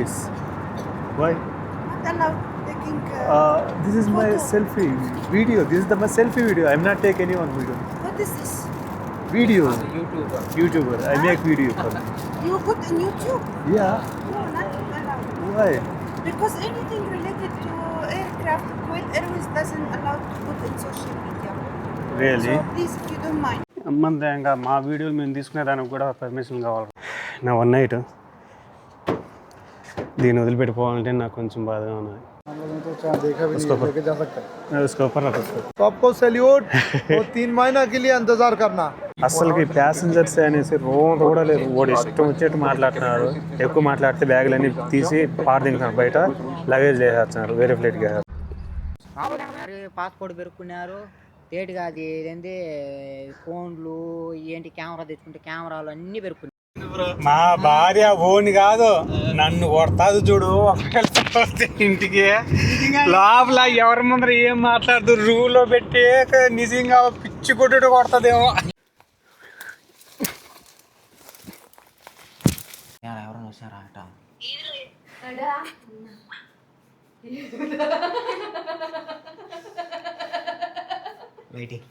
Yes. Why? Not allowed taking This is my photo. selfie video. This is my selfie video. I'm not take anyone video. What is this? Video. YouTuber. YouTuber. I make video for them. You put in YouTube? Yeah. No, not allowed. Why? Because anything related to aircraft, Kuwait Airways doesn't allow to put in social media. Really? So please, if you don't mind. సంబంధంగా మా వీడియోలు మేము తీసుకునే దానికి కూడా permission కావాలి. నా one night దీన్ని వదిలిపెట్టుకోవాలంటే నాకు కొంచెం బాధగా ఉన్నది. देखा भी नहीं लेके जा सकता है उसके ऊपर रख उसको. तो आपको सैल्यूट वो 3 महीना के लिए इंतजार करना అసలుకి ప్యాసింజర్స్ అనేసి రోడ్ కూడా లేదు. వాడు ఇష్టం వచ్చేట్టు మాట్లాడుతున్నారు. ఎక్కువ మాట్లాడితే బ్యాగులన్నీ తీసి పారదింటున్నారు, బయట లగేజ్ చేసేస్తున్నారు, వేరే ఫ్లైట్కి పాస్పోర్ట్ పెరుక్కున్నారు తేటిగా. అది ఏంటి ఫోన్లు ఏంటి కెమెరా తెచ్చుకుంటే కెమెరాలు అన్నీ పెరుక్కున్నారు. మా భార్య ఓని కాదు, నన్ను కొడతాది చూడు. ఇంటికి లోపల ఎవరి ముందర ఏం మాట్లాడుతూ రూల్లో పెట్టి నిజంగా పిచ్చి కొట్టుడు కొడతాదేమో. ఎవరైనా వచ్చారా అట వెయిటింగ్.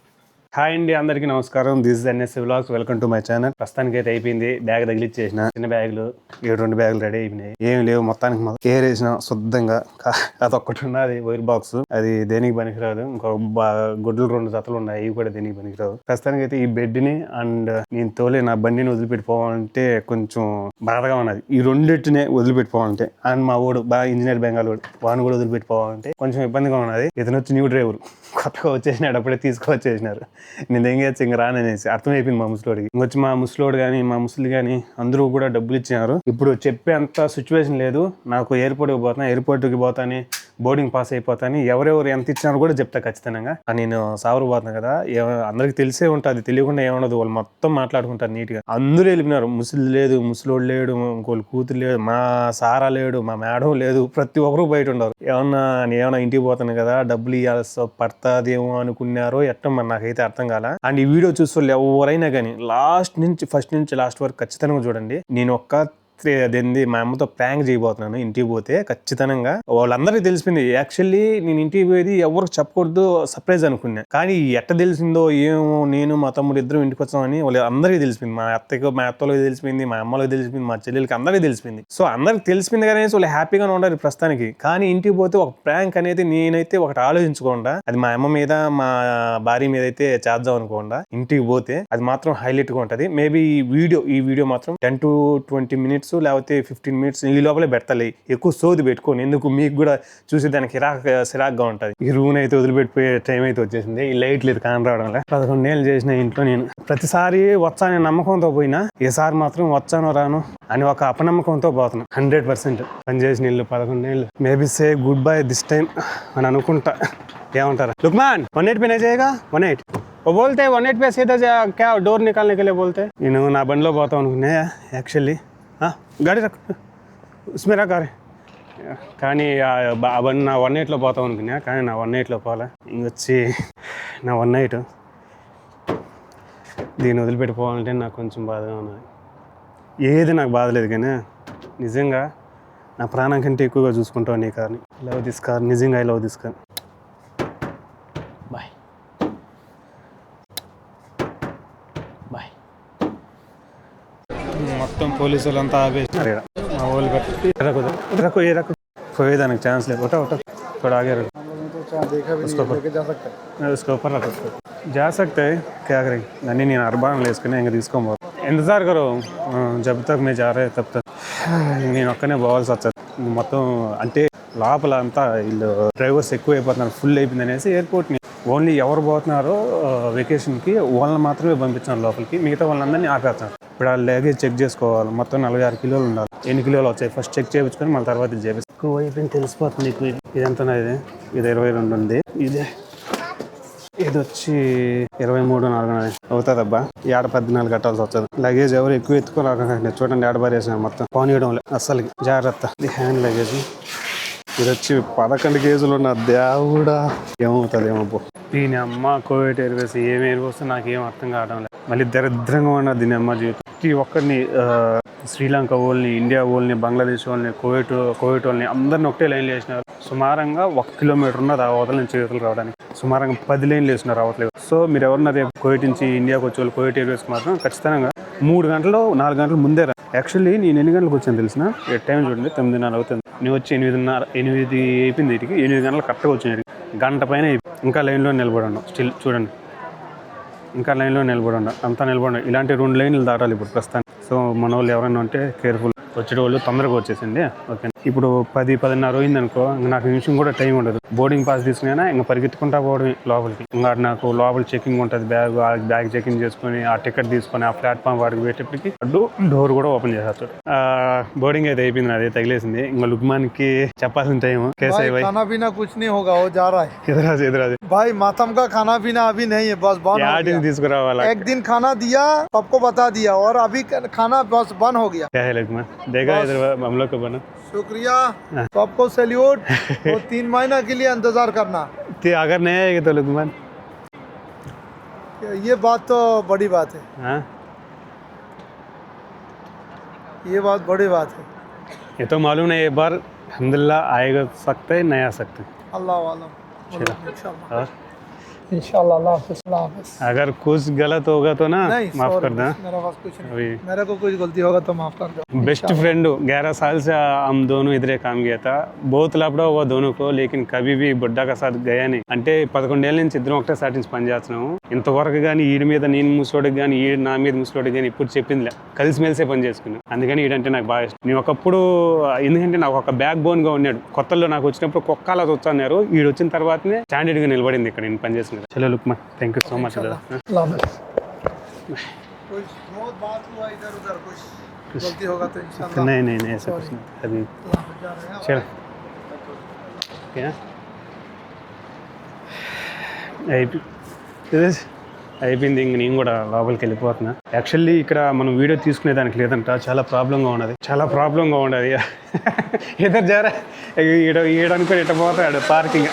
హాయ్ అండి, అందరికీ నమస్కారం. This is NSC vlogs. Welcome to my channel. ప్రస్తుతానికి అయితే అయిపోయింది. బ్యాగ్ తగిలిచ్చేసిన. చిన్న బ్యాగులు 7 బ్యాగులు రెడీ అయిపోయినాయి. ఏం లేవు, మొత్తానికి కేర్ వేసిన శుద్ధంగా. అదొక్కటి ఉన్నది వైర్ బాక్స్, అది దేనికి పనికిరాదు. ఇంకో గుడ్లు 2 జతలు ఉన్నాయి, అవి కూడా దేనికి పనికిరాదు. ప్రస్తుతానికి అయితే ఈ బెడ్ ని అండ్ నేను తోలే నా బండిని వదిలిపెట్టుకోవాలంటే కొంచెం బాధగా ఉన్నది. ఈ రెండింటినే వదిలిపెట్టుకోవాలంటే, అండ్ మా వాడు బాగా ఇంజనీర్ బెంగాల్ వాడిని కూడా వదిలిపెట్టుకోవాలంటే కొంచెం ఇబ్బందిగా ఉన్నది. ఇతను వచ్చి న్యూ డ్రైవర్, కొత్తగా వచ్చేసినాడు, అప్పుడే తీసుకొచ్చేసినారు. నేను ఏం చేయొచ్చు, ఇంక రాననేసి అర్థమైపోయింది మా ముసలోడికి. ఇంకొచ్చి మా ముసలోడు కానీ మా ముసలి కానీ అందరూ కూడా డబ్బులు ఇచ్చినారు. ఇప్పుడు చెప్పే అంత సిచ్యువేషన్ లేదు. నాకు ఎయిర్పోర్ట్కి పోతాను, ఎయిర్పోర్ట్కి పోతాను, బోర్డింగ్ పాస్ అయిపోతాను, ఎవరెవరు ఎంత ఇచ్చినారో కూడా చెప్తా ఖచ్చితంగా. నేను సావరు పోతాను కదా, అందరికి తెలిసే ఉంటుంది, తెలియకుండా ఏముండదు. వాళ్ళు మొత్తం మాట్లాడుకుంటారు నీట్గా. అందరూ వెళ్ళిపోయినారు. ముసలి లేదు, ముసలోడు లేడు, ఇంకోళ్ళు కూతురు లేదు, మా సారా లేడు, మా మేడం లేదు, ప్రతి ఒక్కరు బయట ఉన్నారు. ఏమన్నా ఇంటికి పోతాను కదా, డబ్బులు ఇవ్వాల్సి పడుతుందేమో అనుకున్నారో ఎట్టం మరి నాకైతే అర్థం కాల. అండ్ ఈ వీడియో చూసే ఎవరైనా కానీ ఫస్ట్ నుంచి లాస్ట్ వరకు ఖచ్చితంగా చూడండి. నేను అదేంది మా అమ్మతో ప్రాంక్ చేయబోతున్నాను ఇంటికి పోతే. ఖచ్చితంగా వాళ్ళందరికీ తెలిసిపోయింది. యాక్చువల్లీ నేను ఇంటికి పోయేది ఎవరికి చెప్పకూడదు, సర్ప్రైజ్ అనుకున్నా. కానీ ఎట్ట తెలిసిందో ఏమో, నేను మా తమ్ముడు ఇద్దరు ఇంటికి వచ్చామని వాళ్ళు అందరికీ తెలిసిపోయింది. మా అత్తలకు తెలిసిపోయింది, మా అమ్మలకు తెలిసిపోయింది, మా చెల్లెలకి అందరికీ తెలిసిపోయింది. సో అందరికి తెలిసిపోయింది కానీ వాళ్ళు హ్యాపీగానే ఉండాలి ప్రస్తుతానికి. కానీ ఇంటికి పోతే ఒక ప్రాంక్ అనేది నేనైతే ఒకటి ఆలోచించకుండా, అది మా అమ్మ మీద మా భార్య మీద అయితే చేద్దాం అనుకోకుండా ఇంటికి పోతే అది మాత్రం హైలైట్ గా ఉంటది. మేబీ ఈ వీడియో మాత్రం 10 to 20 minutes లేకపోతే 15 minutes ఈ లోపలే పెడతాలి. ఎక్కువ సోది పెట్టుకోని, ఎందుకు మీకు కూడా చూసేదానికి సిరాక్గా ఉంటుంది. ఈ రూమ్ అయితే వదిలిపెట్టిపోయే టైం అయితే వచ్చేసింది. ఈ లైట్ లేదు కాని రావడంలో. 11 ఏళ్ళు చేసిన ఇంట్లో నేను ప్రతిసారి వచ్చానే నమ్మకంతో పోయినా, ఈసారి మాత్రం వచ్చానో రాను అని ఒక అపనమ్మకంతో పోతున్నా. 100% పనిచేసిన ఇల్లు 11 ఏళ్ళు. Maybe say good bye this time అని అనుకుంటా. ఏమంటారా లుక్మాన్? 18 पे नहीं जाएगा? 18 वो बोलते 18 पे सीधा क्या डोर निकालने के लिए बोलते. నేను నా బండిలో పోతాం అనుకున్నా. యాక్చువల్లీ గాడి రక్ ఉస్మే రా గారి. కానీ ఆ బండి నా 18లో పోతాం అనుకున్నా, కానీ నా 18లో పోలే. ఇంకొచ్చి నా 18 దీన్ని వదిలిపెట్టుకోవాలంటే నాకు కొంచెం బాధగా ఉన్నది. ఏది నాకు బాధ లేదు, కానీ నిజంగా నా ప్రాణం కంటే ఎక్కువగా చూసుకుంటాను నీ కార్ని. లవ్ దిస్ కార్, నిజంగా I love this car. Bye bye. మొత్తం పోలీసు వాళ్ళంతా ఆపేసినారు. మా వాళ్ళు రక్కు పోయేదానికి ఛాన్స్ లేదు. ఒకటి ఆగారు. देखा भी नहीं लेके जा सकता है उसके ऊपर रख उसको. जा सकते हैं, क्या करें. నన్ను నేను అర్బాన్ వేసుకుని ఇంకా తీసుకోబోదు. ఎంతసారి కరు జబ్ తక్ మే జా రే తబ్ తక్ నేను ఒక్కనే పోవాల్సి వచ్చాను. మొత్తం అంటే లోపల అంతా వీళ్ళు డ్రైవర్స్ ఎక్కువ అయిపోతున్నారు, ఫుల్ అయిపోయింది అనేసి ఎయిర్పోర్ట్ని ఓన్లీ ఎవరు పోతున్నారో వెకేషన్కి వాళ్ళని మాత్రమే పంపించాను లోపలికి. మిగతా వాళ్ళందరినీ ఆపేస్తాను. ఇప్పుడు ఆ లగేజ్ చెక్ చేసుకోవాలి. మొత్తం 46 కిలోలు ఉండాలి. ఎన్ని కిలోలు వచ్చాయి ఫస్ట్ చెక్ చేయించుకొని మళ్ళీ తర్వాత ఇది చేపిస్తాను. ఎక్కువ అయిపోయింది తెలిసిపోతుంది. ఇది ఎంత ఇది 22 ఉంది. ఇది వచ్చి 23.4 అవుతుంది. అబ్బా 14 కట్టాల్సి వస్తుంది. లగేజ్ ఎవరు ఎక్కువ ఎత్తుకోలేకండి. చూడండి, 7 బారేసాను మొత్తం. పోనీయడం లేదు అస్సలకి. జాగ్రత్త. ఇది హ్యాండ్ లగేజ్. ఇది వచ్చి 11 కేజీలు ఉన్న దేవుడా ఏమవుతుంది పో. దీని అమ్మ కోవిడ్ ఎయిర్వేస్ ఏమి ఎయిర్వేస్ నాకేం అర్థం కావడం లేదు. మళ్ళీ దరిద్రంగా ఉన్నది దీని అమ్మ జీవితం. ప్రతి ఒక్కరిని శ్రీలంక వాళ్ళని, ఇండియా వాళ్ళని, బంగ్లాదేశ్ వాళ్ళని, కోవిడ్ వాళ్ళని అందరిని ఒకటే లైన్లు వేసినారు. సుమారంగా 1 కిలోమీటర్ ఉన్నది ఆ అవతల నుంచి చేతులు రావడానికి. సుమారంగా 10 లైన్లు వేసినారు అవతల. సో మీరు ఎవరన్నా రేపు కోవిడ్ నుంచి ఇండియాకి వచ్చే వాళ్ళు కోవిడ్ ఎయిర్వేస్కి మాత్రం ఖచ్చితంగా 3 గంటలు 4 గంటలు ముందే రా. యాక్చువల్లీ నేను ఎన్ని గంటలకు వచ్చాను తెలిసిన టైం చూడండి 9:30 అవుతుంది. నేను వచ్చి 8 అయిపోయింది. వీటికి 8 గంటలు కరెక్ట్గా వచ్చినాయి. గంట పైన ఇంకా లైన్లో నిలబడి ఉన్నాం. స్టిల్ చూడండి ఇంకా లైన్లో నిలబడి ఉన్నాం. అంతా నిలబడి ఇలాంటి 2 లైన్లు దాటాలి ఇప్పుడు ప్రస్తుతానికి. సో మన వాళ్ళు ఎవరైనా ఉంటే కేర్ఫుల్. వచ్చే వాళ్ళు తొందరగా వచ్చేసింది. ఓకే ఇప్పుడు 10-10:30 అయింది అనుకో, ఇంకా నాకు నిమిషం కూడా టైం ఉండదు. బోర్డింగ్ పాస్ తీసుకున్నా ఇంకా పరిగెత్తుకుంటా పోవడం లోపలికి. ఇంకా నాకు లోపల చెకింగ్ ఉంటుంది. బ్యాగ్ చెకింగ్ చేసుకుని ఆ టికెట్ తీసుకొని ఆ ప్లాట్ఫామ్ వాడికి పెట్టేప్పటికి డోర్ కూడా ఓపెన్ చేస్తారు. బోర్డింగ్ అయితే అయిపోయింది. అదే తగిలేసింది. ఇంకా లుక్మాన్కి చెప్పాల్సిన టైం కేసు भाई खाना पीना कुछ नहीं होगा, वो जा रहा है ఎదురాజు भाई। मातम का खाना पीना अभी नहीं है, बस बंद हो गया। తీసుకురావాలా. एक दिन खाना दिया, सबको बता दिया, और अभी खाना बस बंद हो गया। क्या है लुकमान, देखा इधर हम लोग को बना. शुक्रिया, सबको सैल्यूट। वो 3 महीना के लिए इंतजार करना। अगर नहीं आएगी तो लुकमान, ये बात तो बड़ी बात है। हाँ ये बात बड़ी बात है। ये तो मालूम नहीं. एक बार अल्हम्दुलिल्लाह आएगा सकते है, नहीं आ सकते. अल्लाह वालम और इंशाल्लाह। अल्लाह हाफिज़, अल्लाह हाफिज़। अगर कुछ गलत होगा तो ना नहीं, माफ sorry, कर देना. मेरा पास कुछ नहीं। अभी मेरे को कुछ गलती होगा तो माफ कर दो। बेस्ट फ्रेंड 11 साल से हम दोनों इधर काम किया था. बहुत लपड़ा हुआ दोनों को, लेकिन कभी भी बुड्ढा का साथ गया नहीं. అంటే 11 ఏళ్ళ నుంచి ఇద్దరం ఒకటే సాటి నుంచి పనిచేస్తున్నాము. ఇంతవరకు కానీ ఈడి మీద నేను ముసలోడికి కానీ ఈడు నా మీద ముసలోడికి కానీ ఇప్పుడు చెప్పిందిలే. కలిసిమెలిసే పని చేసుకున్నాం. అందుకని ఈడంటే నాకు బాగా ఇష్టం. నేను ఒకప్పుడు ఎందుకంటే నాకు ఒక బ్యాక్ బోన్ గా ఉన్నాడు. కొత్తలో నాకు వచ్చినప్పుడు కుక్కలా వచ్చన్నారు. ఈడు వచ్చిన తర్వాతనే స్టాండర్డ్ గా నిలబడింది ఇక్కడ నేను పనిచేసిన. చలో లుక్మా, థ్యాంక్ యూ సో మచ్. बहुत बात हुआ इधर उधर, कुछ गलती होगा तो इंशाल्लाह। नहीं ऐसा कुछ नहीं अभी. चलो क्या అయిపోయింది. ఇంక నేను కూడా లోపలికి వెళ్ళిపోతున్నా. యాక్చువల్లీ ఇక్కడ మనం వీడియో తీసుకునే దానికి లేదంట, చాలా ప్రాబ్లంగా ఉన్నది. ఇద్దరు జారా ఈడనుకొని ఇట్ట పోతాడు పార్కింగ్.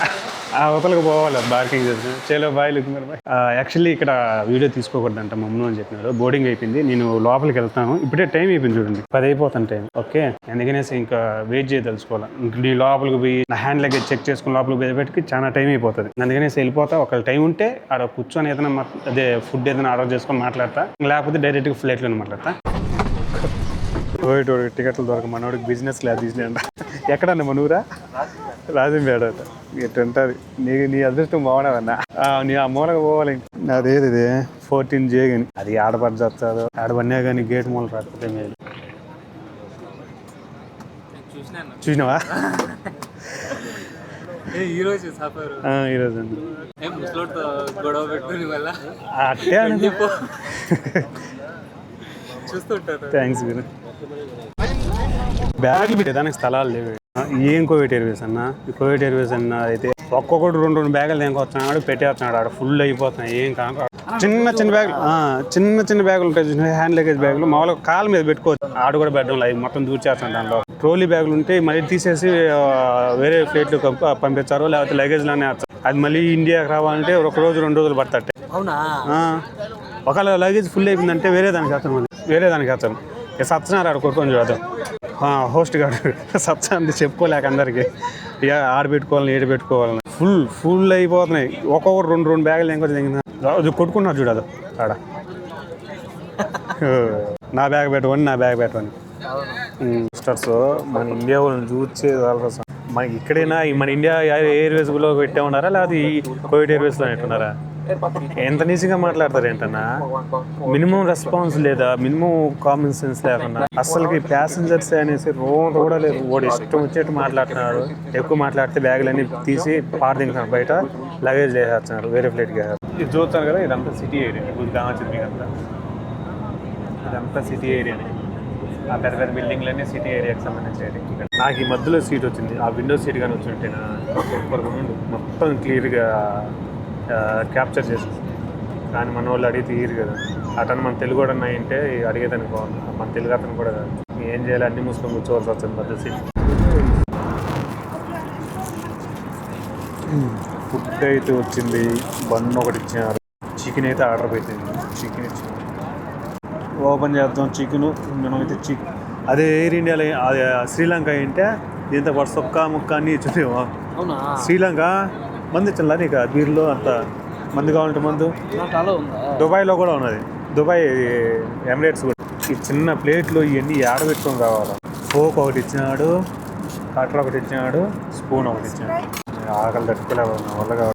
ఆ అవతలకు పోవాలి పార్కింగ్ చేసిన. చలో బాయ్ లుక్మాన్ బాయ్. యాక్చువల్లీ ఇక్కడ వీడియో తీసుకోకూడదంట మమ్మల్ని అని చెప్పినారు. బోర్డింగ్ అయిపోయింది, నేను లోపలికి వెళ్తాను. ఇప్పుడే టైం అయిపోయింది చూడండి, 10 అయిపోతాను టైం. ఓకే అందుకనేసి ఇంకా వెయిట్ చేయదలుచుకోవాలి. నీ లోపలికి పోయి నా హ్యాండ్ లగేజ్ చెక్ చేసుకుని లోపలికి పోయేపటికి చాలా టైం అయిపోతుంది. అందుకనేసి వెళ్ళిపోతా. ఒకవేళ టైం ఉంటే ఆడ కూర్చొని ఏదైనా అదే ఫుడ్ ఏదైనా ఆర్డర్ చేసుకొని మాట్లాడతా, లేకపోతే డైరెక్ట్గా ఫ్లైట్లోనే మాట్లాడతా. టికెట్లు దొరక మనోడికి బిజినెస్ క్లాస్ తీసినాయంట. ఎక్కడన్నా మన ఊరా? రాజంపేట. ఇట్లా ఉంటుంది. నీ అదృష్టం బాగున్నావన్నా. నీ ఆ మూలగా పోవాలి. అదేది 14J కానీ అది ఆడపడి చేస్తారు. ఆడపడినా కానీ గేట్ మూల రాకపోతే మీరు చూసినావా? ఈరోజు అట్టే అని చూస్తుంటారు. థ్యాంక్స్ గురు. బ్యాగులు పెట్టేదానికి స్థలాలు లేవు. ఏం కోవిడ్ ఎయిర్వేస్ అన్న, ఈ కోవిడ్ ఎయిర్వేస్ అన్న అయితే ఒక్కొక్కటి 2 బ్యాగులు దేనికొస్తున్నాడు పెట్టేస్తున్నాడు. ఆడ ఫుల్ అయిపోతున్నాయి. ఏం కాదు. చిన్న బ్యాగులు చిన్న బ్యాగులు ఉంటాయి, హ్యాండ్ లగేజ్ బ్యాగులు మామూలుగా కాళ్ళ మీద పెట్టుకోవచ్చు. ఆడ కూడా పెట్టడం లేదు, మొత్తం దూర్చేస్తాను. దాంట్లో ట్రోలీ బ్యాగులు ఉంటే మళ్ళీ తీసేసి వేరే ఫ్లైట్లు పంపించారు, లేకపోతే లగేజ్లోనే వేస్తారు. అది మళ్ళీ ఇండియాకి రావాలంటే 1 రోజు 2 రోజులు పడతాయి. ఒకవేళ లగేజ్ ఫుల్ అయిపోయిందంటే వేరే దానికి వేస్తాను. సత్యనారాయణ ఆడ కొట్టుకొని చూద్దాం. హోస్ట్ గారు సత్యాన్ని చెప్పుకోలేక అందరికి ఇక ఆడ పెట్టుకోవాలని ఏడు పెట్టుకోవాలని ఫుల్ అయిపోతున్నాయి. ఒక్కొక్కరు 2 బ్యాగులు ఇంకొంచెం కొట్టుకున్నారు చూడదు ఆడ. నా బ్యాగ్ పెట్టుకొని స్టార్స్ మన ఇండియా వాళ్ళని చూసే మనకి ఇక్కడైనా మన ఇండియా ఎయిర్వేస్లో పెట్టే ఉన్నారా, లేకపోతే ఈ కోవిడ్ ఎయిర్వేస్లో పెట్టున్నారా? ఎంత నీచిగా మాట్లాడతారు ఏంటన్నా? మినిమం రెస్పాన్స్ లేదా, మినిమం కామన్ సెన్స్ లేకుండా అసలుకి ప్యాసింజర్స్ అనేసి రోడ్ కూడా లేదు. వాడు ఇష్టం వచ్చేట్టు మాట్లాడుతున్నారు. ఎక్కువ మాట్లాడితే బ్యాగులన్నీ తీసి పారదింటున్నారు, బయట లగేజ్ వేసేస్తున్నారు, వేరే ఫ్లైట్కి వేసేస్తారు. ఇది చూస్తారు కదా, ఇదంతా సిటీ ఏరియా. ఇప్పుడు కావచ్చు మీకు అంతా, ఇదంతా సిటీ ఏరియానే. ఆ పెద్ద పెద్ద బిల్డింగ్లన్నీ సిటీ ఏరియాకి సంబంధించి. నాకు ఈ మధ్యలో సీట్ వచ్చింది. ఆ విండో సీట్ కానీ వచ్చి ఉంటే మొత్తం క్లియర్గా క్యాప్చర్ చేస్తుంది. కానీ మన వాళ్ళు అడిగి తీయరు కదా. అతను మన తెలుగు కూడా అయింటే అడిగేదానికి బాగుంది. మన తెలుగు అతను కూడా కాదు. ఏం చేయాలి, అన్ని మూసుకొని కూర్చోవాల్సి వస్తుంది మధ్య సీట్. ఫుడ్ అయితే వచ్చింది, బన్ ఒకటి ఇచ్చారు, చికెన్ అయితే ఆర్డర్ పెట్టింది, చికెన్ ఇచ్చారు. ఓపెన్ చేద్దాం చికెన్. మనమైతే చికెన్ అదే ఎయిర్ ఇండియాలో అదే శ్రీలంక ఏంటే దీంతో పాటు సొక్క ముక్క అన్నీ ఇచ్చిందేమో. శ్రీలంక మంది ఇచ్చిందా నీకు బీర్లో అంత మంది కావాలంటే మందు. దుబాయ్లో కూడా ఉన్నది, దుబాయ్ ఎమిరేట్స్ కూడా. ఈ చిన్న ప్లేట్లో ఇవన్నీ ఆడబెట్టుకొని కావాలి. ఫోక్ ఒకటి ఇచ్చినాడు, కటర్ ఒకటి ఇచ్చినాడు, స్పూన్ ఒకటి ఇచ్చినాడు. ఆకలి తట్టుకోలేవు వల్ల కావాలి.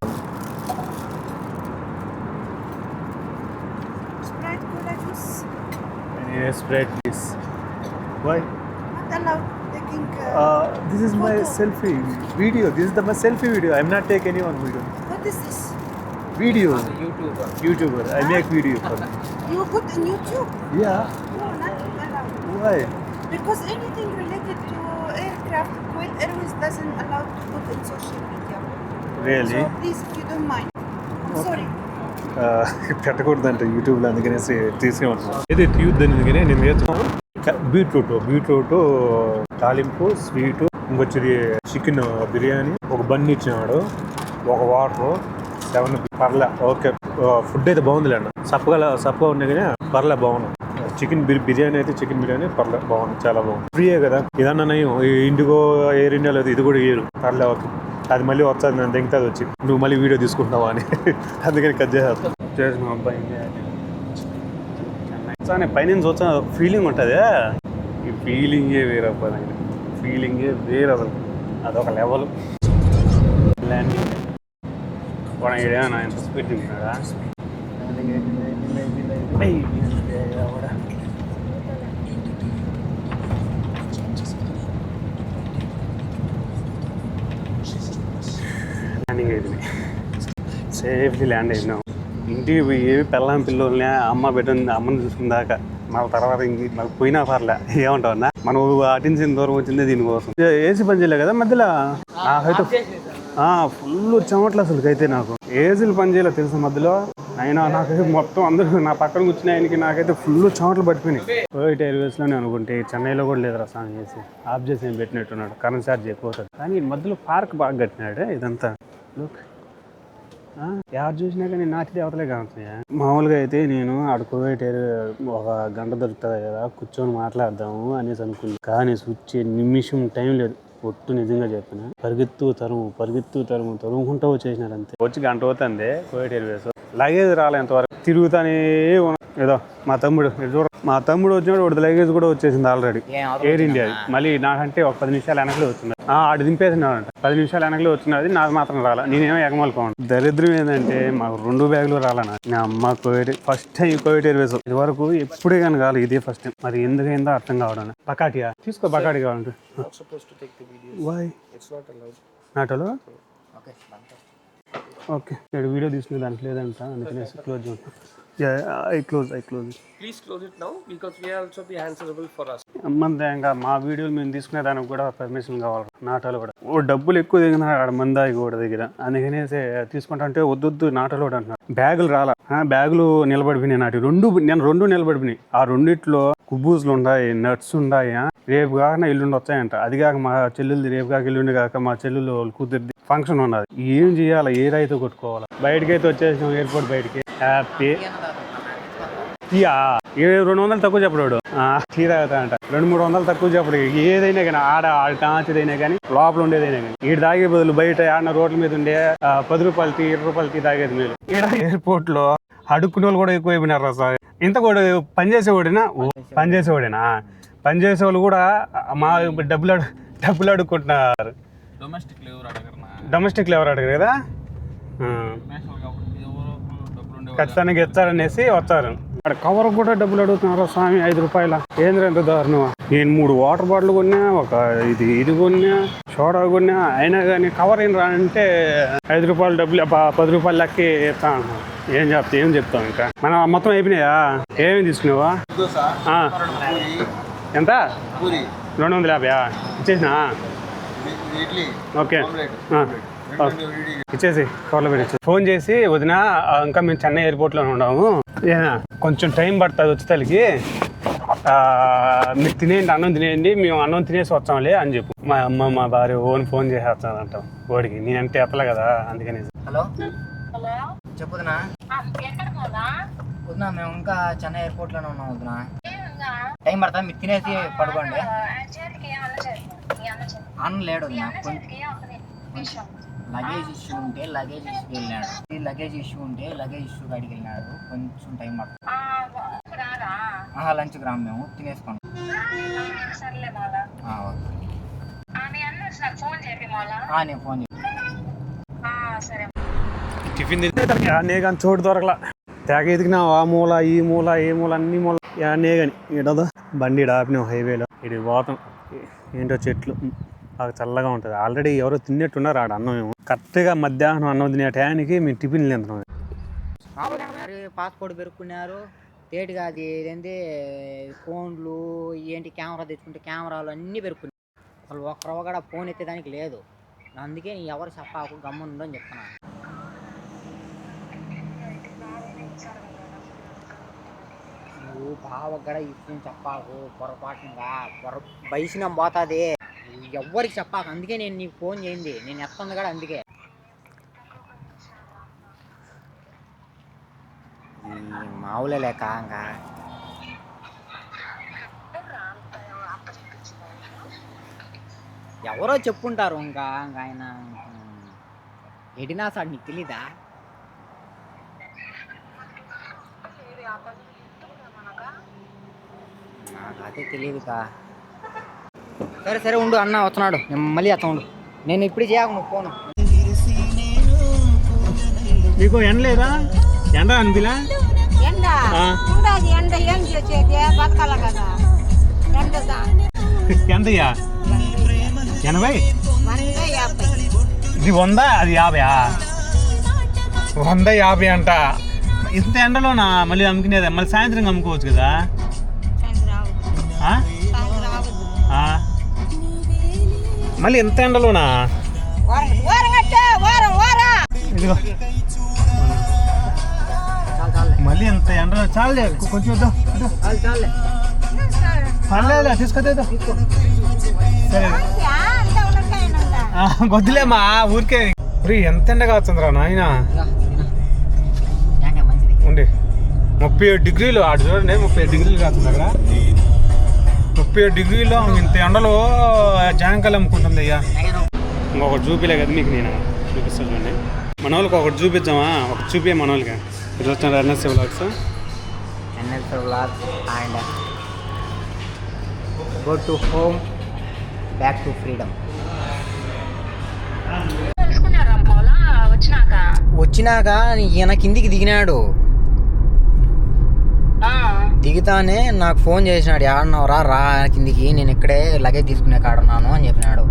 Sprite cola juice. Sprite please. Why? Not allowed taking. This is my selfie video. This is my selfie video. I'm not taking anyone video. What is this? Video. YouTuber. I make video for them. You put in YouTube? Yeah. No, not allowed. Why? Because anything related to aircraft, Kuwait Airways doesn't allow to put in social media. Really? So please, if you don't mind. I'm sorry. పెట్టకూడదంట యూట్యూబ్లో, అందుకనేసి తీసుకున్నాను. ఇది tube అందుకనే నేను నేర్చుకున్నాను. Beetroot తాలింపు, sweet, ఇంకొచ్చేది chicken biryani, ఒక bun ఇచ్చినాడు, ఒక వాటర్, 7 పర్లే. ఓకే, ఫుడ్ అయితే బాగుందిలేండి. సప్పగా ఉన్నాయి కానీ పర్లే బాగుంది. చికెన్ బిర్యానీ అయితే చికెన్ బిర్యానీ పర్లే బాగుంది, చాలా బాగుంది. ఫ్రీయే కదా ఇదన్నా నయం. ఇండిగో ఎయిర్ ఇండియాలో ఇది కూడా ఏరు పర్లే. ఓకే, అది మళ్ళీ వచ్చాది, నేను దింగుతుంది వచ్చి నువ్వు మళ్ళీ వీడియో తీసుకుంటున్నావా అని అందుకని కట్ చేసేస్తాను. చేసిన అబ్బాయి పైనుంచి వచ్చిన ఫీలింగ్ ఉంటుంది. ఈ ఫీలింగే వేరబ్బా, ఫీలింగే వేరు అసలు, అదొక లెవెల్. ల్యాండింగ్ కూడా ఏదైనా ఎంత స్పీడ్ తింటున్నాడా. ల్యాండింగ్ అయింది, సేఫ్లీ ల్యాండ్ అయినాం. ఇంటికి పోయి పిల్లల్ని అమ్మ పెట్టింది, అమ్మని చూసుకుందాక మన తర్వాత ఇంక మాకు పోయినా పర్లే. ఏమంటావు అన్న, మనం అటించిన దూరం వచ్చిందే దీనికోసం. ఏసీ పని చేయలే కదా మధ్యలో. నాకైతే ఫుల్ చెమట్లు అసలు. అయితే నాకు ఏసీలు పని చేయలే తెలుసు మధ్యలో. అయినా నాకైతే మొత్తం అందరూ నా పక్కన కూర్చున్న ఆయనకి నాకైతే ఫుల్ చెమటలు పట్టిపోయినాయి. కువైట్ ఎయిర్వేస్లోనే అనుకుంటే చెన్నైలో కూడా లేదురా సాంగ్ చేసి ఆఫ్ చేసి ఏం పెట్టినట్టున్నాడు. కరెంట్ ఛార్జ్ ఎక్కువ అవుతుంది. కానీ మధ్యలో పార్క్ బాగా కట్టినాడు. ఇదంతా లుక్ ఎవరు చూసినా కానీ నాటి దేవతలే కావుతున్నాయా. మామూలుగా అయితే నేను ఆడ కువైట్ ఒక గంట దొరుకుతుంది కదా, కూర్చొని మాట్లాడదాము అనేసి అనుకుంది. కానీ స్విచ్ నిమిషం టైం లేదు. ఒట్టు నిజంగా చెప్పిన పరిగెత్తు తరుముకుంటూ వచ్చేసినారు అంతే. వచ్చి గంట అవుతుంది కువైట్ ఎయిర్వేస్. లగేజ్ రాలేంతవరకు తిరుగుతానే ఏదో మా తమ్ముడు వచ్చినాడు, వాడి లగేజ్ కూడా వచ్చేసింది ఆల్రెడీ. ఎయిర్ ఇండియా మళ్ళీ నాకంటే ఒక 10 నిమిషాలు వెనకలే వచ్చింది. ఆడు దింపేసినాడంట. 10 నిమిషాలు వెనకలే వచ్చినది, నాకు మాత్రం రాలా. నేనేమో ఎగమలుకోండి. దరిద్రం ఏంటంటే మాకు 2 బ్యాగులు రాలనా. నా అమ్మ ఫస్ట్ టైం కువైట్ ఎయిర్వేస్. ఇది వరకు ఎప్పుడే కానీ కాదు, ఇదే ఫస్ట్ టైం. మరి ఎందుకైందో అర్థం కావడం. బకాటియా తీసుకో, బకాటి కావాలంటే. Not allowed. ఓకే, నేను వీడియో తీసుకునే దానికి లేదంట, అందుకనేసి క్లోజ్ చేస్తాను. I close it. Please close it now because we are also be answerable for us. ఇంకా మా వీడియోలు మేము తీసుకునే దానికి కూడా పర్మిషన్ కావాలి. నాటాలు కూడా డబ్బులు ఎక్కువ దిగినాడు ఆడ మందాయి కూడా దగ్గర, అందుకనేసి తీసుకుంటా అంటే వద్దు నాటాలు కూడా అంటున్నారు. బ్యాగులు రాలా, బ్యాగులు నిలబడిపోయినాయి. నేను రెండు నిలబడిపోయినాయి. ఆ రెండిట్లో కుబ్బూసులు ఉన్నాయి, నట్స్ ఉన్నాయి. రేపు కాక ఎల్లుండి వచ్చాయంట. అది కాక మా చెల్లెలు రేపు కాక ఎల్లుండి కాక మా చెల్లెలు కూతురిది ఫంక్షన్ ఉన్నది. ఏం చేయాలి, ఏ రైతు కొట్టుకోవాలి. బయటకి అయితే వచ్చేసాం, ఎయిర్పోర్ట్ బయటికి. హ్యాపీ 200 తక్కువ చెప్పడాడు. టీ తాగుతా అంట 200-300 తక్కువ చెప్పడు. ఏదైనా కానీ ఆడ కాంచిదైనా కానీ లోపల ఉండేదైనా కానీ ఈడు తాగే బదులు బయట ఆడిన రోడ్ల మీద ఉండే 10 రూపాయలు టీ 20 రూపాయలు టీ తాగేది మేలు. ఈడ ఎయిర్పోర్ట్ లో అడుక్కునే వాళ్ళు కూడా ఎక్కువ అయిపోయినారు సార్. ఇంత కూడా పనిచేసేవాడేనా పనిచేసేవాళ్ళు కూడా మా డబ్బులు అడుక్కుంటున్నారు. డొమెస్టిక్లో ఎవరు అడగరు కదా, ఖచ్చితంగా ఇచ్చారనేసి వచ్చారు. అక్కడ కవర్ కూడా డబ్బులు అడుగుతున్నారు స్వామి. 5 రూపాయల ఏంద్ర ఎంత దారుణం. నేను 3 వాటర్ బాటిల్ కొన్నా, ఒక ఇది కొన్నా, సోడా కొన్నా, అయినా కానీ కవర్ ఏం రానంటే 5 రూపాయలు డబ్బులు 10 రూపాయలు లెక్కి ఇస్తా అంటున్నాను. ఏం చెప్తాం ఇంకా. మనం మొత్తం అయిపోయినాయా? ఏమేమి తీసుకున్నావా? ఎంత? 250 ఇచ్చేసినా? ఓకే ఇచ్చేసి కవర్లో పెట్టి ఫోన్ చేసి వదిన ఇంకా మేము చెన్నై ఎయిర్పోర్ట్లో ఉన్నాము, కొంచెం టైం పడుతుంది వచ్చేతలకి మీరు తినేయండి, అన్నం తినేయండి, మేము అన్నం తినేసి వచ్చాంలే అని చెప్పు. మా అమ్మ మా భార్య ఫోన్ చేసేస్తానంటాం వాడికి, నేనంటే ఎత్తలే కదా అందుకని. హలో చెప్పుదునా వద్దునా, మేము ఇంకా చెన్నై ఎయిర్పోర్ట్లోనే ఉన్నాం వద్దునా. టైం పడుతుంది, మీరు తినేసి పడుకోండి. అన్న లేడు వద్దునా, లగేజ్ ఇష్యూ ఉంటే లగేజ్ ఇష్యూకి వెళ్ళినాడు. లగేజ్ ఇష్యూ ఉంటే లగేజ్ ఇష్యూ కాడికి వెళ్ళినాడు, కొంచెం టైం పడుతుంది. లంచ్కి రాము, మేము తినేసుకోండి. నేను ఫోన్ టిఫిన్ తింటే యానే కానీ చోటు దొరకలా. తెగ ఎదిగినా ఆ మూల ఈ మూల ఏ మూల అన్ని మూల యానే కానీ ఈడదో బండి ఆపినాం హైవేలో. ఇది పోతాం, ఏంటో చెట్లు బాగా చల్లగా ఉంటుంది. ఆల్రెడీ ఎవరో తిన్నట్టున్నారు ఆడ అన్నం. మేము కరెక్ట్గా మధ్యాహ్నం అన్నం తినే టయానికి మేము టిఫిన్ తింటున్నాం. పాస్పోర్ట్ పెరుక్కున్నారు తేటిగా. అది ఏంటి ఫోన్లు ఏంటి కెమెరా తెచ్చుకుంటే కెమెరాలు అన్నీ పెరుక్కున్నాయి. అసలు ఒక్కరవ కూడా ఫోన్ ఎత్తేదానికి లేదు. అందుకే నీ ఎవరు చెప్పాకు, గమ్మునుండు అని చెప్తున్నాను. నువ్వు బావగడ ఈ ఫోన్ చెప్పాకు, పొరపాటుగా బయసినం పోతుంది, ఎవ్వరికి చెప్పాకు. అందుకే నేను నీకు ఫోన్ చేయింది, నేను ఎత్తుంది కూడా అందుకే. మావులే లేక ఇంకా ఎవరో చెప్పుంటారు. ఇంకా ఆయన ఎడినా సార్ నీకు తెలీదా? నాకు అదే తెలియదుకా. సరే సరే ఉండు, అన్న వస్తున్నాడు, నేను మళ్ళీ వస్తా ఉండు. నేను ఇప్పుడు చేయకు నువ్వు ఫోను. నీకు ఎండ లేదా? ఎండ అనిపిలా? ఎంతయ్యా? 80? ఇది 100, అది 50. 150 అంట. ఇంత ఎండలోనా మళ్ళీ అమ్ముకునేది? మళ్ళీ సాయంత్రం అమ్ముకోవచ్చు కదా. మళ్ళీ ఎంత ఎండలోనా? ఇదిగో మళ్ళీ ఎంత ఎండలో. చాలే కొంచెం పర్లేదు, తీసుకొద్దా? సరే వద్దులేమా ఊరికే. ఎంత ఎండగా వచ్చిందిరా నాయన. ఉండి 37 డిగ్రీలు ఆడు చూడండి, 37 డిగ్రీలు కాస్తుంది అక్కడ. 37 డిగ్రీలో ఇంత ఎండలో జాంకాయలు అమ్ముకుంటుంది అయ్యా. ఇంకొకటి చూపిలే కదా మీకు, నేను చూపిస్తా చూడండి. మన వాళ్ళకి ఒకటి చూపించామా? ఒకటి చూపే మన వాళ్ళకి. ఇది వచ్చిన NSC vlogs. NSC vlogs and go to home, back to freedom. వచ్చినాక ఈయన కిందికి దిగినాడు. దిగుతానే నాకు ఫోన్ చేసినాడు, ఏడన్నావురా రా కిందికి, నేను ఇక్కడే లగేజ్ తీసుకునే కాడున్నాను అని చెప్పినాడు.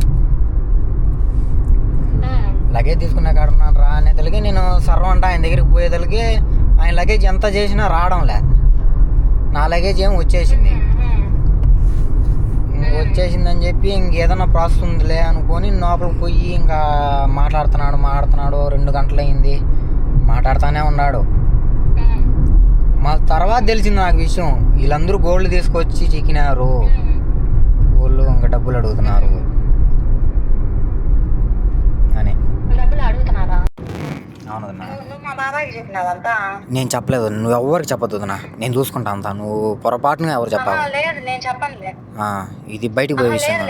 లగేజ్ తీసుకునే కాడున్నాను రా అనేతలకి నేను సర్వంట ఆయన దగ్గరికి పోయేతలకి ఆయన లగేజ్ ఎంత చేసినా రావడంలే. నా లగేజ్ ఏం వచ్చేసిందని చెప్పి ఇంకేదన్నా ప్రాసెస్ ఉందిలే అనుకొని లోపలికి పోయి ఇంకా మాట్లాడుతున్నాడు. 2 గంటలు అయింది మాట్లాడుతూనే ఉన్నాడు. మా తర్వాత తెలిసింది నాకు విషయం, వీళ్ళందరూ గోల్డ్ తీసుకొచ్చి చిక్కినారు, వాళ్ళు ఇంకా డబ్బులు అడుగుతున్నారు అని. అవునదన్నా, నేను చెప్పలేదు, నువ్వు ఎవరికి చెప్పొద్దు వదినా, నేను చూసుకుంటా అంతా. నువ్వు పొరపాటుగా ఎవరు చెప్పాలి, ఇది బయటకు పోయే విషయం.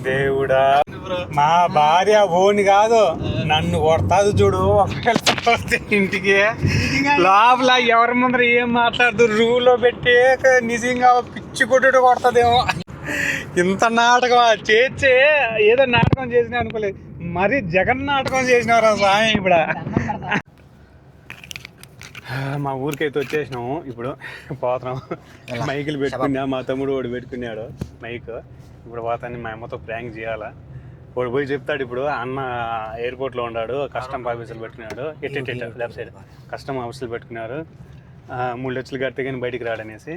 దేవుడా, మా భార్య ఓని కాదు నన్ను కొడతాదు చూడు. ఇంటికి లోపల ఎవరి ముందర ఏం మాట్లాడుతూ రూలో పెట్టి నిజంగా పిచ్చి కొట్టుడు కొడతాదేమో. ఇంత నాటకం చేర్చే ఏదో నాటకం చేసినా అనుకోలేదు, మరి జగన్ నాటకం చేసినారా స్వామి. ఇప్పుడు మా ఊరికైతే వచ్చేసినాము, ఇప్పుడు పోతున్నాం. మైకులు పెట్టుకున్నా, మా తమ్ముడు వాడు పెట్టుకున్నాడు మైక్. ఇప్పుడు పోతాన్ని మా అమ్మతో ప్రాంక్ చేయాలా. వాడు పోయి చెప్తాడు, ఇప్పుడు అన్న ఎయిర్పోర్ట్లో ఉన్నాడు, కస్టమ్ ఆఫీసులు పెట్టుకున్నాడు, లెఫ్ట్ సైడ్ కస్టమ్ ఆఫీసులు పెట్టుకున్నారు, 3 లక్షలు కడితే కానీ బయటికి రాడనేసి.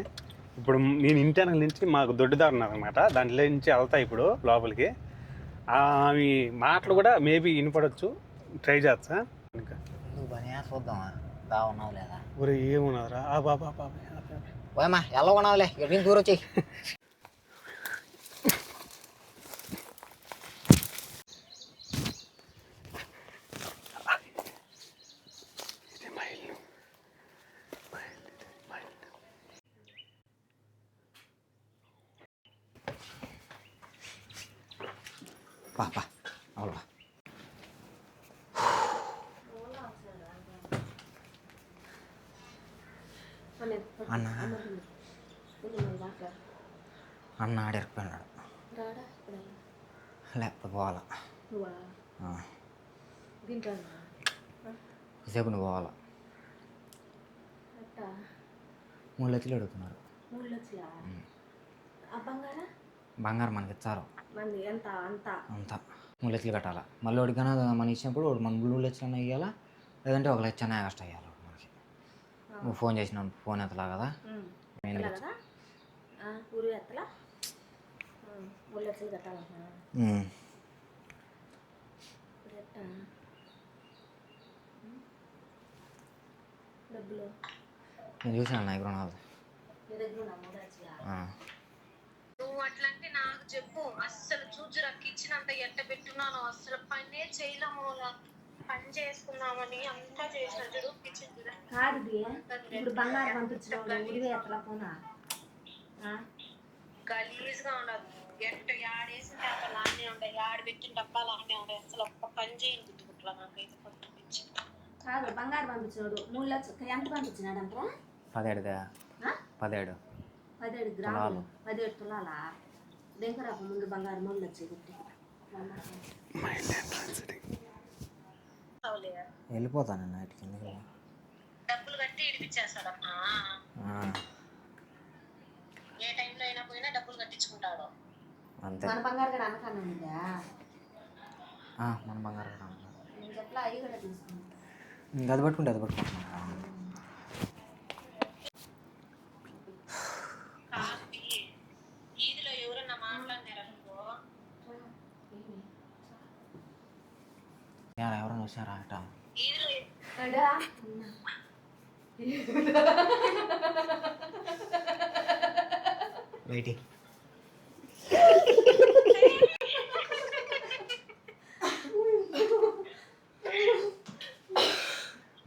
ఇప్పుడు నేను ఇంటర్నల్ నుంచి మాకు దొడ్డిదారు ఉన్నారనమాట, దాంట్లో నుంచి వెళ్తా ఇప్పుడు లోపలికి. అవి మాటలు కూడా మేబీ వినపడవచ్చు, ట్రై చేస్తా. ఇంకా చూద్దామా బాగున్నావు లేదా? ఊరే ఏమున్నారా? పోయమ్మా ఎలా కొనాలే ఎటు దూరం వచ్చి పా అవునా అన్న అన్న ఆడిపోయినాడు లేకపోతే పోవాలా సేపు నువ్వు పోవాలా 3 లక్షలు అడుగుతున్నారు. బంగారం మనకి ఇచ్చారు అంతా 3 లక్షలు కట్టాలా. మళ్ళీ వాడికైనా మనం ఇచ్చినప్పుడు వాడు మన 3 లక్షలు ఇవ్వాలా, లేదంటే 1 లక్ష ఎక్స్ట్రా ఇవ్వాలి మనకి. నువ్వు ఫోన్ చేసినావు, ఫోన్ ఎత్తలా కదా నేను చూసాను నా దగ్గర నువ్వు అట్లంటే నాకు చెప్పు. అస్సలు చూజురాకి ఇచ్చినంత ఎట్ట పెట్టున్నాను, అస్సలు పనే చేయలేము. పని చేసుకుందామని అంతా చేసిన చూడు పిచ్చిందిరా. గలీజ్గా ఉండదు. ఎట్ట యాడేసిన డబ్బాలు అన్నీ ఉంటాయి, యాడ పెట్టిన డబ్బాలు అన్నీ ఉంటాయి. అసలు ఒక్క పని చేయని గుర్తుకుంటున్నా నాకైతే కొంత పిచ్చి. బంగారు పంపించినాడు 3 లక్షలు. ఎంత పంపించినాడంటే 17 గ్రాములు 17 తులాలా. దగ్గర ముందు బంగారు 3 లక్షలు పెట్టి వెళ్ళిపోతాను నైట్కి. డబ్బులు కట్టి ఇడిపించేస్తాడమ్మా. ఏ టైంలో అయినా పోయినా డబ్బులు కట్టించుకుంటాడు. అంతే మన బంగారు కూడా అనకన్నా ఉందా? మన బంగారు నేను చెప్పలా అవి కూడా తీసుకుంటా. ఇంకా అది పట్టుకుంటున్నాను. ఈదిలో ఎవరన్నా మాట్లాడినారనుకో, ఎవరైనా వచ్చారా అట ఈదిలో వెయిటింగ్.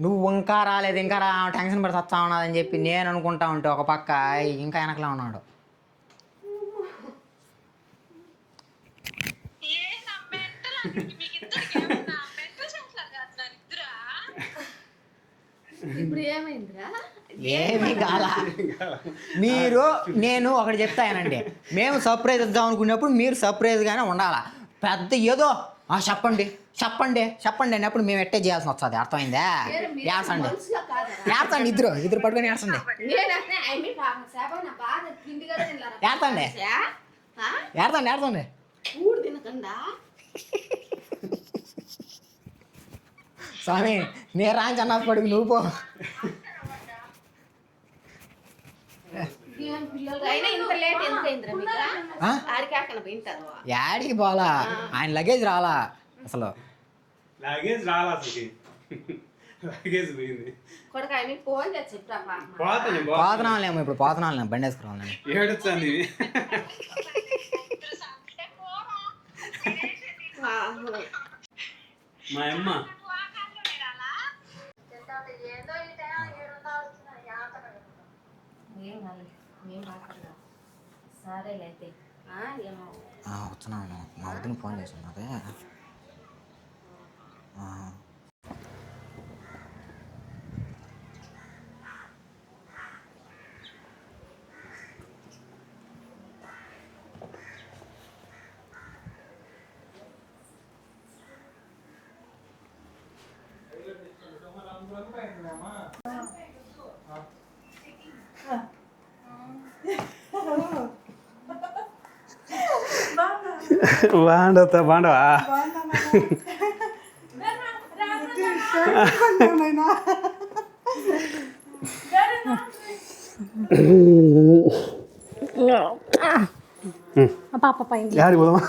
నువ్వు ఇంకా రాలేదు, ఇంకా టెన్షన్ పడి వస్తా ఉన్నదని చెప్పి నేను అనుకుంటా ఉంటే ఒక పక్క ఇంకా వెనకలా ఉన్నాడు. ఇప్పుడు ఏమైందిరా? ఏమీ కాలా. నేను ఒకటి చెప్తానండి, మేము సర్ప్రైజ్ ఇద్దాం అనుకున్నప్పుడు మీరు సర్ప్రైజ్గానే ఉండాలా. పెద్ద ఏదో చెప్పండి చెప్పండి చెప్పండి అన్నప్పుడు మేము ఎట్టే చేయాల్సి వస్తుంది. అర్థమైందా? ఏడ్చండి ఇద్దరు పట్టుకొని ఏడ్చండి. ఏడ్చండి స్వామి నేను రాంచి అన్న పడుకు నువ్వు పో. యాడికి పోలా, ఆయన లగేజ్ రాలా. అసలు లగేజ్ రాలా, లగేజ్ పోయింది. పోతున్నాలేమో ఇప్పుడు, పోతున్నాలేమో బండి వేసుకురావాలని. ఏడుస్తుంది మా అమ్మ. సరేలైతే వస్తున్నాను. మా వద్దని ఫోన్ చేసాను అదే. బాగుండవా? పాప పైన యాడికి పోదామా?